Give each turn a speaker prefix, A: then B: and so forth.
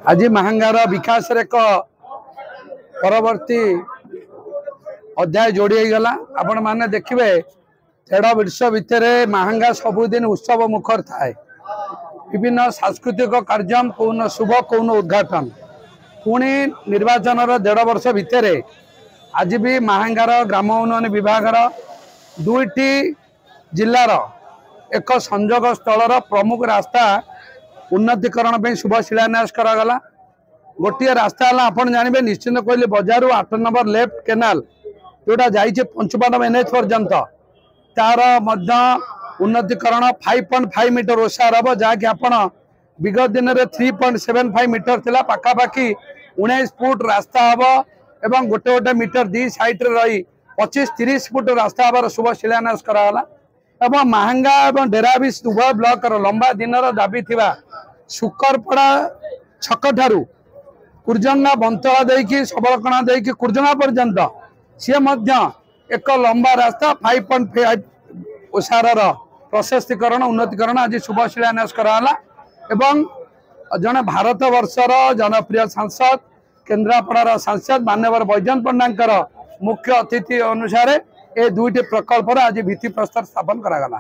A: आज महांगार विकास एक परवर्ती अध्याय जोड़ी गला। आपण माने देखिए 13 वर्ष भितर महांगा सबुदिन उत्सव मुखर थाए। विभिन्न सांस्कृतिक कार्यक्रम कौन शुभ कौन उद्घाटन पुणी निर्वाचन 1.5 वर्ष भितर आज भी महांगार ग्राम उन्नयन विभाग दुईटी जिलार एक संजोग स्थल प्रमुख रास्ता उन्नतीकरण पे शुभ शिलान्यास करागला। गोटे रास्ता है आपन जानवे निश्चिंत कहले बजार 8 नंबर लेफ्ट केनाल जोटा जाइए 55 NH पर्यंत तार उन्नतीकरण 5.5 मीटर ओसार हम जहाँकि आपड़ विगत दिन में 3.75 मीटर थिला पाखापाखि 19 फुट रास्ता हम एवं गोटे गोटे मीटर दी साइड रही 25-30 फुट रास्ता हबार शुभ शिलान्यास करागला। एवं महांगा एवं डेराबिस उभय ब्लॉक लंबा दिन दाबी थिबा सुकरपड़ा छक ठारू कुर्जंगा बंतला देकी सबलकणा देकी कुर्जंगा पर्यंत सी एक लंबा रास्ता 5.5 ओसार प्रशस्तीकरण उन्नतीकरण आज शुभ शिलान्यास कराला। एवं जने भारत वर्षर जनप्रिय सांसद केन्द्रापड़ार सांसद मान्यवर बैजयंत पंडा मुख्य अतिथि अनुसार ए दुईटी प्रकल्पर आज भित्ति प्रस्तर स्थापन करागला।